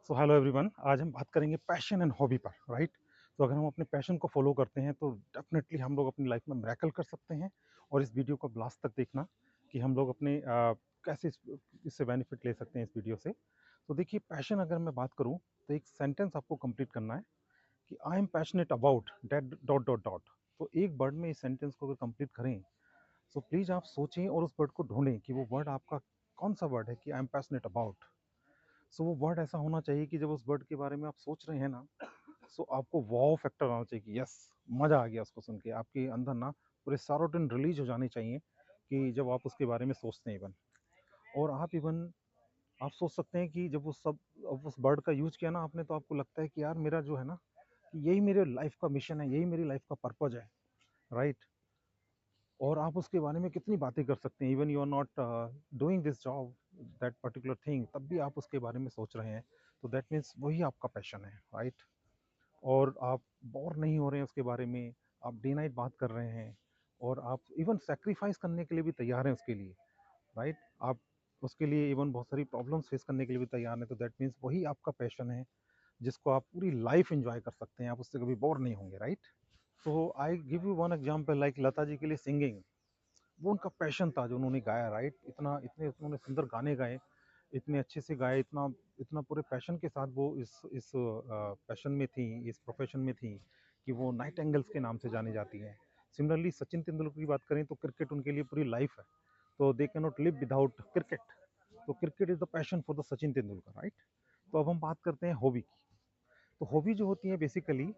So hello everyone, आज हम बात करेंगे पैशन एंड हॉबी पर, राइट? तो अगर हम अपने पैशन को फॉलो करते हैं तो डेफिनेटली हम लोग अपनी लाइफ में मिरेकल कर सकते हैं। और इस वीडियो को लास्ट तक देखना कि हम लोग अपने कैसे इससे बेनिफिट ले सकते हैं इस वीडियो से। तो देखिए, पैशन अगर मैं बात करूं तो एक सेंटेंस आपको कंप्लीट करना है कि I am passionate about that dot dot dot. तो एक वर्ड में इस सेंटेंस को अगर कंप्लीट करें तो प्लीज़ आप सोचें और उस वर्ड को ढूंढें कि वो वर्ड आपका कौन सा वर्ड है कि आई एम पैशनेट अबाउट। सो वो वर्ड ऐसा होना चाहिए कि जब उस वर्ड के बारे में आप सोच रहे हैं ना, सो आपको वाओ फैक्टर आना चाहिए कि यस, मज़ा आ गया उसको सुन के। आपके अंदर ना पूरे सेरोटोनिन रिलीज हो जाने चाहिए कि जब आप उसके बारे में सोचते हैं इवन। और आप इवन आप सोच सकते हैं कि जब वो सब अब उस वर्ड का यूज़ किया ना आपने, तो आपको लगता है कि यार मेरा जो है ना, कि यही मेरे लाइफ का मिशन है, यही मेरी लाइफ का पर्पज़ है, राइट? और आप उसके बारे में कितनी बातें कर सकते हैं, even you are not doing this job, that particular thing, तब भी आप उसके बारे में सोच रहे हैं। तो दैट मीन्स वही आपका पैशन है, राइट? और आप बोर नहीं हो रहे हैं उसके बारे में, आप डे नाइट बात कर रहे हैं और आप इवन सेक्रीफाइस करने के लिए भी तैयार हैं उसके लिए, राइट? आप उसके लिए इवन बहुत सारी प्रॉब्लम्स फेस करने के लिए भी तैयार हैं। तो दैट मीन्स वही आपका पैशन है जिसको आप पूरी लाइफ एंजॉय कर सकते हैं, आप उससे कभी बोर नहीं होंगे, राइट? तो I give you one example, like Lata ji के लिए सिंगिंग, वो उनका पैशन था जो उन्होंने गाया, राइट? इतना इतने उन्होंने सुंदर गाने गाए, इतने अच्छे से गाए, इतना इतना पूरे पैशन के साथ वो इस पैशन में थी, इस प्रोफेशन में थी कि वो नाइटिंगेल्स के नाम से जानी जाती हैं। सिमिलरली सचिन तेंदुलकर की बात करें तो क्रिकेट उनके लिए पूरी लाइफ है, तो they can not live without cricket. तो cricket is the passion for the Sachin Tendulkar, right? तो अब हम बात करते हैं हॉबी की। तो हॉबी जो होती है बेसिकली,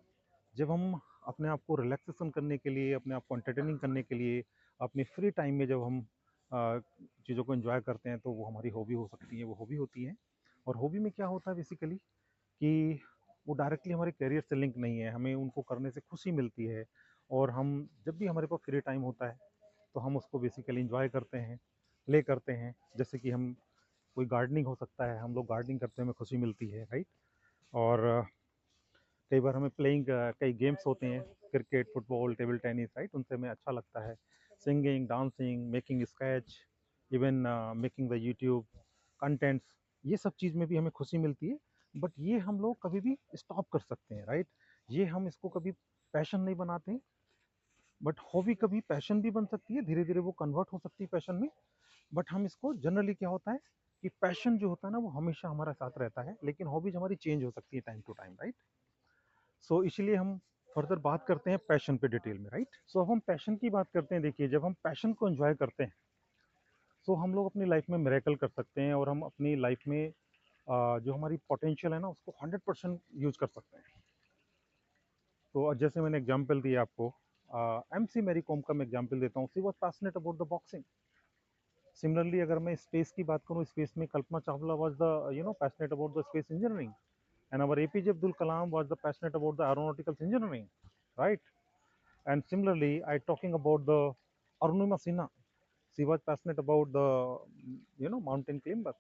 जब हम अपने आप को रिलैक्सेशन करने के लिए, अपने आप को एंटरटेनिंग करने के लिए, अपने फ्री टाइम में जब हम चीज़ों को एंजॉय करते हैं, तो वो हमारी हॉबी हो सकती है, वो हॉबी होती है। और हॉबी में क्या होता है बेसिकली कि वो डायरेक्टली हमारे करियर से लिंक नहीं है, हमें उनको करने से खुशी मिलती है। और हम जब भी हमारे पास फ्री टाइम होता है तो हम उसको बेसिकली एंजॉय करते हैं, प्ले करते हैं। जैसे कि हम कोई गार्डनिंग हो सकता है, हम लोग गार्डनिंग करते हैं, हमें खुशी मिलती है, राइट? और कई बार हमें प्लेइंग कई गेम्स होते हैं, cricket, football, table tennis, right? उनसे हमें अच्छा लगता है। Singing, dancing, making sketch, even making the YouTube contents, ये सब चीज़ में भी हमें खुशी मिलती है। बट ये हम लोग कभी भी स्टॉप कर सकते हैं, राइट? ये हम इसको कभी पैशन नहीं बनाते हैं। बट हॉबी कभी पैशन भी बन सकती है, धीरे धीरे वो कन्वर्ट हो सकती है पैशन में। बट हम इसको जनरली क्या होता है कि पैशन जो होता है ना, वो हमेशा हमारा साथ रहता है, लेकिन हॉबीज हमारी चेंज हो सकती है टाइम टू टाइम, राइट? सो इसलिए हम फर्दर बात करते हैं पैशन पे डिटेल में, राइट? सो अब हम पैशन की बात करते हैं। देखिए, जब हम पैशन को एंजॉय करते हैं तो हम लोग अपनी लाइफ में मिरेकल कर सकते हैं, और हम अपनी लाइफ में जो हमारी पोटेंशियल है ना, उसको 100% यूज कर सकते हैं। तो जैसे मैंने एग्जांपल दिया आपको, एम सी मैरी कॉम का मैं एग्जांपल देता हूँ। She was passionate about the boxing. Similarly अगर मैं स्पेस की बात करूँ, स्पेस में Kalpana Chawla was the passionate about the space engineering, and our APJ Abdul Kalam was the passionate about the aeronautical engineering, right? And similarly, I talking about the Arunima Sinha. She was passionate about the mountain climber,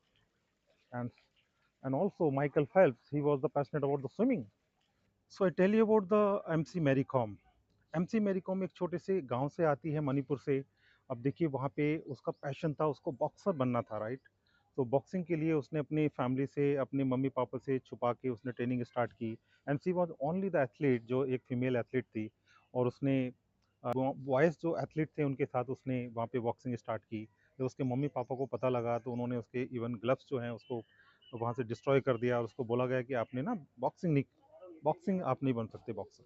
and also Michael Phelps. He was the passionate about the swimming. So I tell you about the MC Mary Kom. MC Mary Kom एक छोटे से गांव से आती है, मणिपुर से। अब देखिए, वहाँ पे उसका पैशन था, उसको बॉक्सर बनना था, राइट? तो बॉक्सिंग के लिए उसने अपनी फैमिली से, अपने मम्मी पापा से छुपा के उसने ट्रेनिंग स्टार्ट की। And she was only the athlete, जो एक फीमेल एथलीट थी। और उसने बॉयज़ जो एथलीट थे उनके साथ उसने वहाँ पे बॉक्सिंग स्टार्ट की। जब उसके मम्मी पापा को पता लगा तो उन्होंने उसके इवन ग्लव्स जो हैं उसको वहाँ से डिस्ट्रॉय कर दिया, और उसको बोला गया कि आपने ना बॉक्सिंग आप नहीं बन सकते बॉक्सर।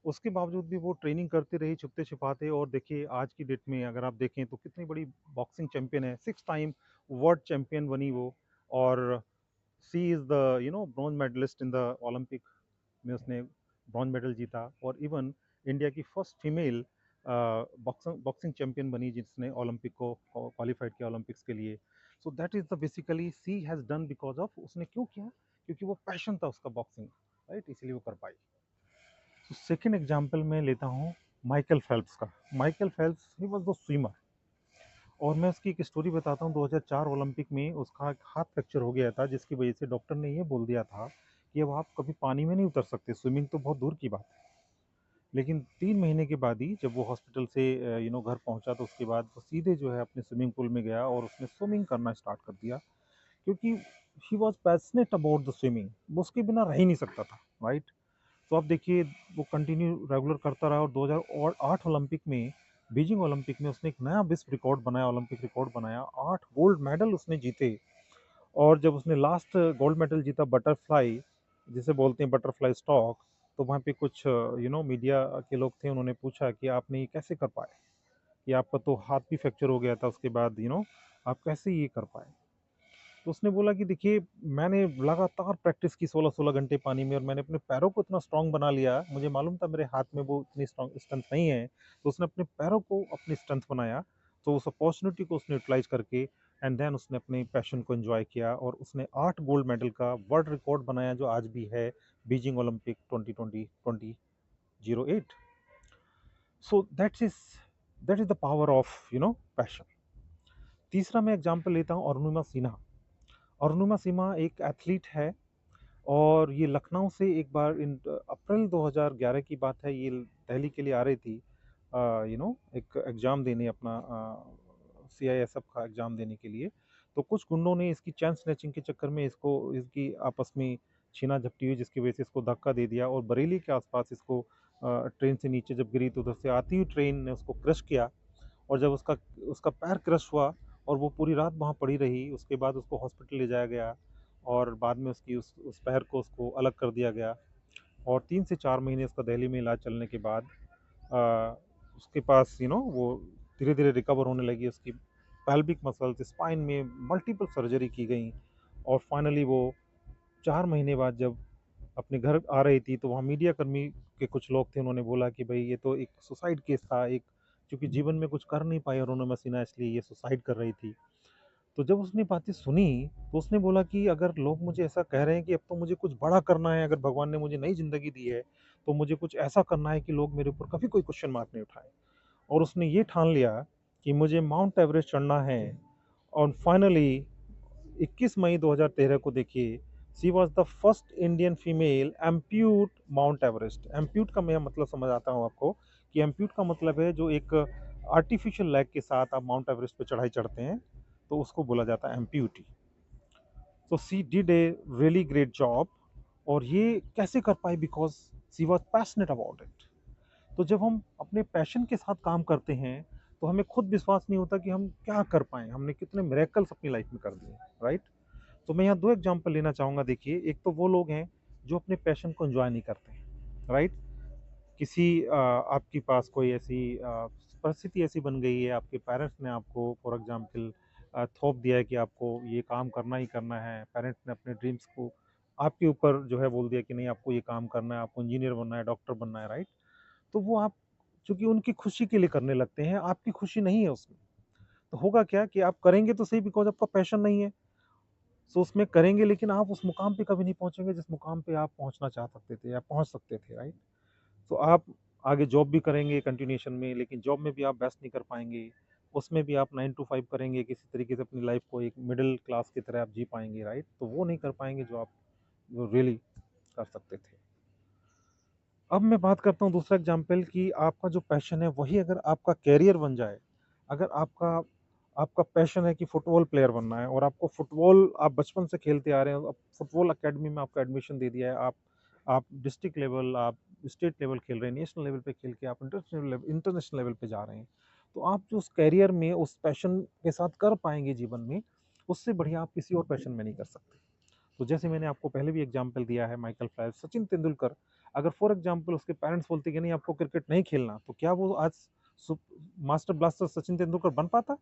उसके बावजूद भी वो ट्रेनिंग करती रही छुपते छिपाते। और देखिए, आज की डेट में अगर आप देखें तो कितनी बड़ी बॉक्सिंग चैंपियन है, 6 टाइम वर्ल्ड चैंपियन बनी वो। और she is the bronze medalist in the Olympic में, उसने ब्रॉन्ज मेडल जीता। और इवन इंडिया की first female boxing boxing champion बनी जिसने ओलंपिक को क्वालिफाइड किया ओलंपिक्स के लिए। So that is the basically she has done because of, उसने क्यों किया? क्योंकि वो पैशन था उसका बॉक्सिंग, राइट? इसलिए वो कर पाई। तो सेकंड एग्जांपल मैं लेता हूँ माइकल फेल्प्स का। Michael Phelps he was the swimmer. और मैं उसकी एक स्टोरी बताता हूँ। 2004 ओलंपिक में उसका एक हाथ फ्रैक्चर हो गया था, जिसकी वजह से डॉक्टर ने ये बोल दिया था कि अब आप कभी पानी में नहीं उतर सकते, स्विमिंग तो बहुत दूर की बात है। लेकिन 3 महीने के बाद ही जब वो हॉस्पिटल से घर पहुंचा, तो उसके बाद वो सीधे जो है अपने स्विमिंग पूल में गया और उसने स्विमिंग करना स्टार्ट कर दिया। क्योंकि he was passionate about the swimming, वो उसके बिना रह ही नहीं सकता था, राइट। तो आप देखिए वो कंटिन्यू रेगुलर करता रहा और 2008 ओलंपिक में, बीजिंग ओलंपिक में उसने एक नया विश्व रिकॉर्ड बनाया, ओलंपिक रिकॉर्ड बनाया, 8 गोल्ड मेडल उसने जीते। और जब उसने लास्ट गोल्ड मेडल जीता बटरफ्लाई, जिसे बोलते हैं बटरफ्लाई स्टॉक, तो वहाँ पे कुछ मीडिया के लोग थे, उन्होंने पूछा कि आपने ये कैसे कर पाए, कि आपका तो हाथ भी फ्रैक्चर हो गया था उसके बाद, आप कैसे ये कर पाए। तो उसने बोला कि देखिए, मैंने लगातार प्रैक्टिस की 16-16 घंटे पानी में, और मैंने अपने पैरों को इतना स्ट्रांग बना लिया, मुझे मालूम था मेरे हाथ में वो इतनी स्ट्रांग स्ट्रेंथ नहीं है, तो उसने अपने पैरों को अपनी स्ट्रेंथ बनाया। तो उस अपॉर्चुनिटी को उसने यूटिलाइज करके एंड देन उसने अपने पैशन को एंजॉय किया, और उसने 8 गोल्ड मेडल का वर्ल्ड रिकॉर्ड बनाया, जो आज भी है Beijing Olympic 2008। So that is the power of passion. तीसरा मैं एग्जांपल लेता हूँ अरुणिमा सिन्हा। अरुणिमा सिन्हा एक एथलीट है, और ये लखनऊ से एक बार इन अप्रैल 2011 की बात है, ये दिल्ली के लिए आ रही थी, एक एग्ज़ाम देने, अपना सीआईएसएफ का एग्ज़ाम देने के लिए। तो कुछ गुंडों ने इसकी चैन स्नैचिंग के चक्कर में इसको, इसकी आपस में छीना झपटी हुई, जिसकी वजह से इसको धक्का दे दिया, और बरेली के आसपास इसको ट्रेन से नीचे जब गिरी तो उधर से आती हुई ट्रेन ने उसको क्रश किया। और जब उसका उसका पैर क्रश हुआ और वो पूरी रात वहाँ पड़ी रही, उसके बाद उसको हॉस्पिटल ले जाया गया, और बाद में उसकी उस पैर को उसको अलग कर दिया गया। और 3 से 4 महीने उसका दिल्ली में इलाज चलने के बाद आ, उसके पास वो धीरे धीरे रिकवर होने लगी, उसकी पैल्विक मसल्स, स्पाइन में मल्टीपल सर्जरी की गई, और फाइनली वो 4 महीने बाद जब अपने घर आ रही थी, तो वहाँ मीडिया कर्मी के कुछ लोग थे, उन्होंने बोला कि भाई ये तो एक सुसाइड केस था, एक, क्योंकि जीवन में कुछ कर नहीं पाई उन्होंने मसीना, इसलिए ये सुसाइड कर रही थी। तो जब उसने बातें सुनी, तो उसने बोला कि अगर लोग मुझे ऐसा कह रहे हैं कि अब तो मुझे कुछ बड़ा करना है, अगर भगवान ने मुझे नई ज़िंदगी दी है, तो मुझे कुछ ऐसा करना है कि लोग मेरे ऊपर कभी कोई क्वेश्चन मार्क नहीं उठाए। और उसने ये ठान लिया कि मुझे माउंट एवरेस्ट चढ़ना है। और फाइनली 21 मई 2013 को देखिए, she was the first Indian female amputee Mount Everest. Amputee का मैं मतलब समझ आता हूँ आपको, कि एम्प्यूट का मतलब है जो एक आर्टिफिशियल लेग के साथ आप माउंट एवरेस्ट पे चढ़ाई चढ़ते हैं, तो उसको बोला जाता है एम्प्यूटी। तो she did a really great job. और ये कैसे कर पाई? Because she was passionate about it. तो जब हम अपने पैशन के साथ काम करते हैं, तो हमें खुद विश्वास नहीं होता कि हम क्या कर पाएँ, हमने कितने मिरेकल्स अपनी लाइफ में कर दिए, राइट। तो मैं यहाँ 2 एग्ज़ाम्पल लेना चाहूँगा। देखिए, एक तो वो लोग हैं जो अपने पैशन को एन्जॉय नहीं करते हैं, राइट। किसी आपके पास कोई ऐसी परिस्थिति ऐसी बन गई है, आपके पेरेंट्स ने आपको फॉर एग्ज़ाम्पल थोप दिया है कि आपको ये काम करना ही करना है। पेरेंट्स ने अपने ड्रीम्स को आपके ऊपर जो है बोल दिया कि नहीं, आपको ये काम करना है, आपको इंजीनियर बनना है, डॉक्टर बनना है, राइट। तो वो आप चूँकि उनकी खुशी के लिए करने लगते हैं, आपकी खुशी नहीं है उसमें। तो होगा क्या कि आप करेंगे तो सही, बिकॉज़ आपका पैशन नहीं है। सो उसमें करेंगे, लेकिन आप उस मुकाम पे कभी नहीं पहुँचेंगे जिस मुकाम पे आप पहुँचना चाह सकते थे या पहुँच सकते थे, राइट? तो आप आगे जॉब भी करेंगे कंटिन्यूएशन में, लेकिन जॉब में भी आप बेस्ट नहीं कर पाएँगे। उसमें भी आप 9 टू 5 करेंगे, किसी तरीके से अपनी लाइफ़ को एक मिडल क्लास की तरह आप जी पाएँगे, राइट? तो वो नहीं कर पाएँगे जो आप रियली कर सकते थे। अब मैं बात करता हूँ दूसरा एग्जाम्पल, कि आपका जो पैशन है वही अगर आपका कैरियर बन जाए। अगर आपका आपका पैशन है कि फुटबॉल प्लेयर बनना है, और आपको फुटबॉल आप बचपन से खेलते आ रहे हैं, अब फुटबॉल अकेडमी में आपका एडमिशन दे दिया है, आप डिस्ट्रिक्ट लेवल, आप स्टेट लेवल खेल रहे हैं, नेशनल लेवल पे खेल के आप इंटरनेशनल लेवल पे जा रहे हैं। तो आप जो उस कैरियर में उस पैशन के साथ कर पाएंगे जीवन में, उससे बढ़िया आप किसी और पैशन में नहीं कर सकते। तो जैसे मैंने आपको पहले भी एग्जांपल दिया है, माइकल फेल्प्स, सचिन तेंदुलकर, अगर फॉर एग्जांपल उसके पेरेंट्स बोलते कि नहीं आपको क्रिकेट नहीं खेलना, तो क्या वो आज मास्टर ब्लास्टर सचिन तेंदुलकर बन पाता?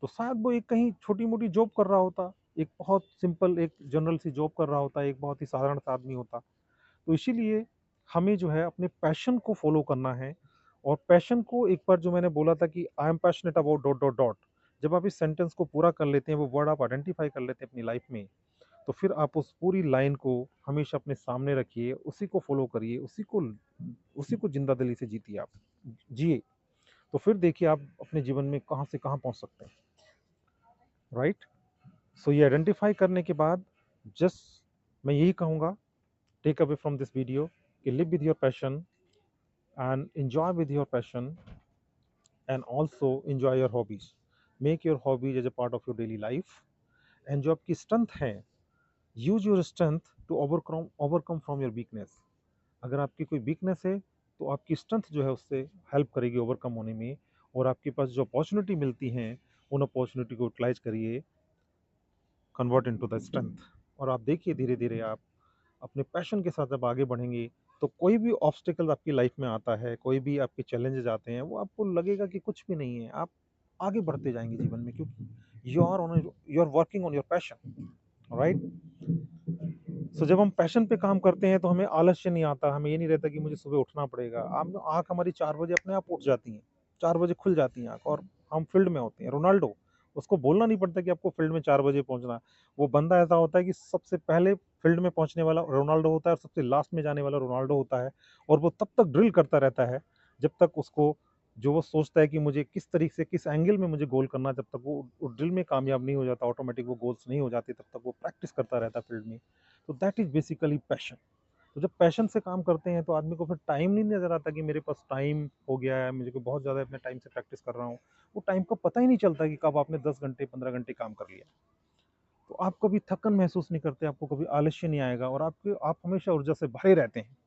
तो शायद वो एक कहीं छोटी मोटी जॉब कर रहा होता, एक बहुत सिंपल एक जनरल सी जॉब कर रहा होता, एक बहुत ही साधारण सा आदमी होता। तो इसीलिए हमें जो है अपने पैशन को फॉलो करना है। और पैशन को एक बार जो मैंने बोला था कि I am passionate about dot dot dot, जब आप इस सेंटेंस को पूरा कर लेते हैं, वो वर्ड आप आइडेंटिफाई कर लेते हैं अपनी लाइफ में, तो फिर आप उस पूरी लाइन को हमेशा अपने सामने रखिए, उसी को फॉलो करिए, उसी को जिंदा दिली से जीतिए आप, जिए। तो फिर देखिए आप अपने जीवन में कहाँ से कहाँ पहुँच सकते हैं, राइट। सो ये आइडेंटिफाई करने के बाद, जस्ट मैं यही कहूँगा, take away from this video, कि live with your passion and enjoy with your passion, and also enjoy your hobbies. Make your hobbies as a part of your daily life, and जो आपकी strength है, use your strength to overcome from your weakness. अगर आपकी कोई weakness है तो आपकी strength जो है उससे हेल्प करेगी ओवरकम होने में, और आपके पास जो अपॉर्चुनिटी मिलती हैं उन अपॉर्चुनिटी को यूटिलाइज करिए, कन्वर्ट इनटू द स्ट्रेंथ। और आप देखिए धीरे धीरे आप अपने पैशन के साथ जब आगे बढ़ेंगे तो कोई भी ऑब्स्टिकल आपकी लाइफ में आता है, कोई भी आपके चैलेंजेस आते हैं, वो आपको लगेगा कि कुछ भी नहीं है, आप आगे बढ़ते जाएंगे जीवन में, क्योंकि you are working on your passion, right. So जब हम पैशन पे काम करते हैं तो हमें आलस्य नहीं आता, हमें ये नहीं रहता कि मुझे सुबह उठना पड़ेगा। आँख हमारी 4 बजे अपने आप उठ जाती हैं, 4 बजे खुल जाती हैं आँख, और हम फील्ड में होते हैं। रोनाल्डो, उसको बोलना नहीं पड़ता कि आपको फील्ड में 4 बजे पहुंचना। वो बंदा ऐसा होता है कि सबसे पहले फील्ड में पहुंचने वाला रोनाल्डो होता है और सबसे लास्ट में जाने वाला रोनाल्डो होता है, और वो तब तक ड्रिल करता रहता है जब तक उसको, जो वो सोचता है कि मुझे किस तरीके से किस एंगल में मुझे गोल करना, जब तक वो ड्रिल में कामयाब नहीं हो जाता, ऑटोमेटिक वो गोल्स नहीं हो जाते, तब तक वो प्रैक्टिस करता रहता है फील्ड में। तो दैट इज बेसिकली पैशन। तो जब पैशन से काम करते हैं तो आदमी को फिर टाइम नहीं नजर आता कि मेरे पास टाइम हो गया है, मुझे को बहुत ज़्यादा अपने टाइम से प्रैक्टिस कर रहा हूँ। वो टाइम का पता ही नहीं चलता कि कब आपने 10 घंटे 15 घंटे काम कर लिया। तो आप कभी थकन महसूस नहीं करते, आपको कभी आलस्य नहीं आएगा, और आप हमेशा ऊर्जा से भरे रहते हैं।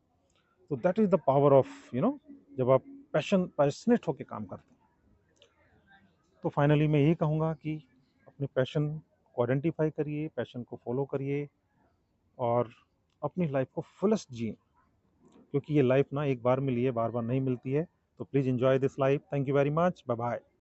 तो that is the power of जब आप पैशनेट होकर काम करते हैं। तो फाइनली मैं यही कहूँगा कि अपने पैशन को आइडेंटिफाई करिए, पैशन को फॉलो करिए, और अपनी लाइफ को फुलेस्ट जिए, क्योंकि ये लाइफ ना एक बार मिली है, बार बार नहीं मिलती है। तो please enjoy this life. Thank you very much, bye bye.